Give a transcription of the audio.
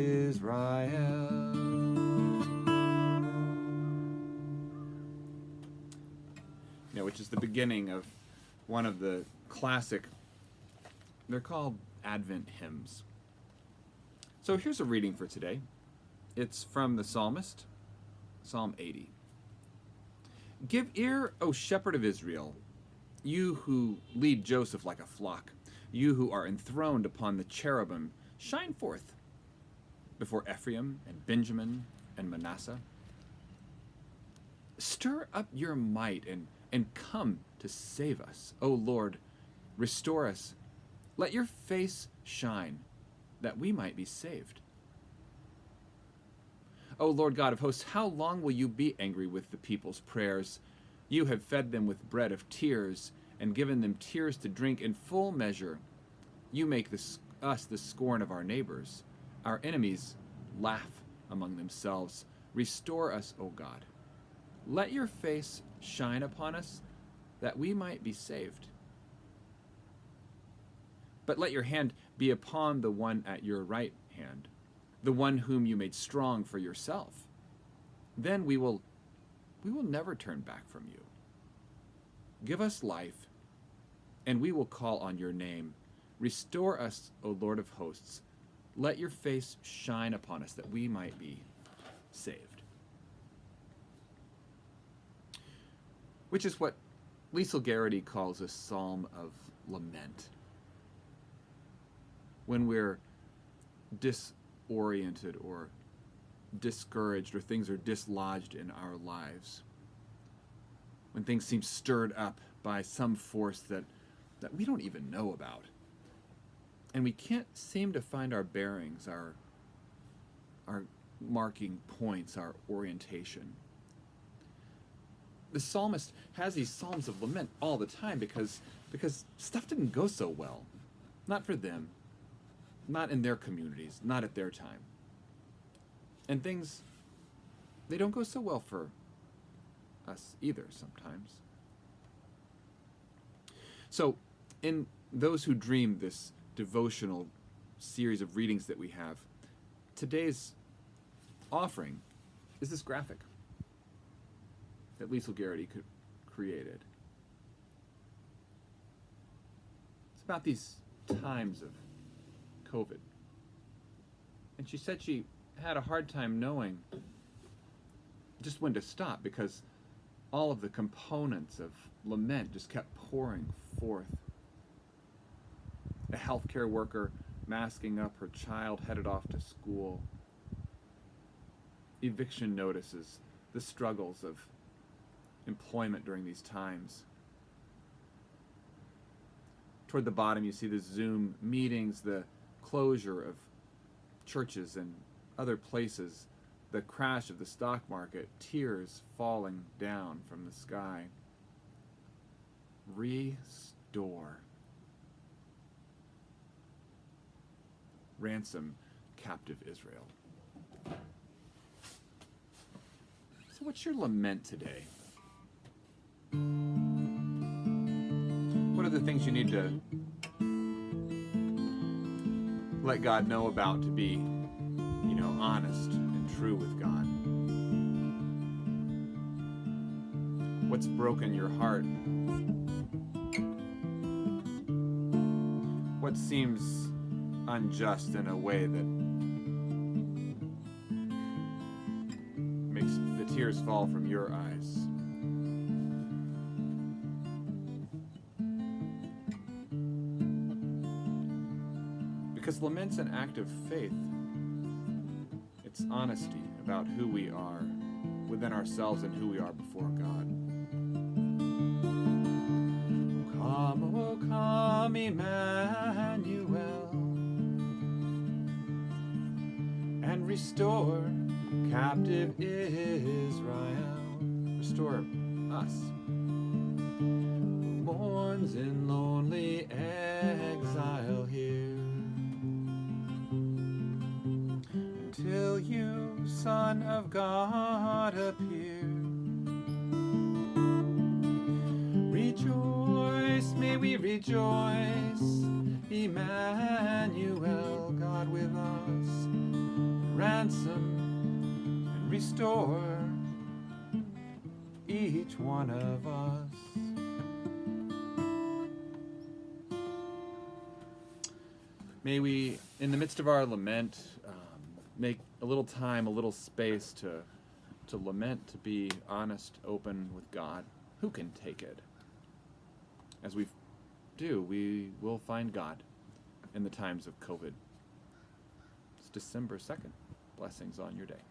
Israel. Which is the beginning of one of the classic, they're called Advent hymns. So here's a reading for today. It's from the psalmist, Psalm 80. Give ear, O shepherd of Israel, you who lead Joseph like a flock, you who are enthroned upon the cherubim, shine forth before Ephraim and Benjamin and Manasseh. Stir up your might and come to save us. O Lord, restore us. Let your face shine, that we might be saved. O Lord God of hosts, how long will you be angry with the people's prayers? You have fed them with bread of tears and given them tears to drink in full measure. You make us the scorn of our neighbors. Our enemies laugh among themselves. Restore us, O God. Let your face shine upon us, that we might be saved. But let your hand be upon the one at your right hand, the one whom you made strong for yourself. Then we will never turn back from you. Give us life, and we will call on your name. Restore us, O Lord of hosts. Let your face shine upon us, that we might be saved. Which is what Liesl Garrity calls a psalm of lament. When we're disoriented or discouraged or things are dislodged in our lives. When things seem stirred up by some force that we don't even know about. And we can't seem to find our bearings, our marking points, our orientation. The psalmist has these psalms of lament all the time because stuff didn't go so well. Not for them, not in their communities, not at their time. And things, they don't go so well for us either sometimes. So, in Those Who Dream, this devotional series of readings that we have, today's offering is this graphic that Liesl Garrity created. It's about these times of COVID. And she said she had a hard time knowing just when to stop because all of the components of lament just kept pouring forth. A healthcare worker masking up her child headed off to school. Eviction notices, the struggles of employment during these times. Toward the bottom you see the Zoom meetings, the closure of churches and other places, the crash of the stock market, tears falling down from the sky. Restore. Ransom captive Israel. So what's your lament today? What are the things you need to let God know about to be, honest and true with God? What's broken your heart? What seems unjust in a way that makes the tears fall from your eyes? Because lament's an act of faith. It's honesty about who we are within ourselves and who we are before God. O come, Emmanuel, and restore captive Israel. Restore us, who mourns in lonely exile here. Till you, Son of God, appear. Rejoice, may we rejoice, Emmanuel, God with us. ransom and restore each one of us. May we, in the midst of our lament, make a little time, a little space to lament, to be honest, open with God. Who can take it? As we do, we will find God in the times of COVID. It's December 2nd. Blessings on your day.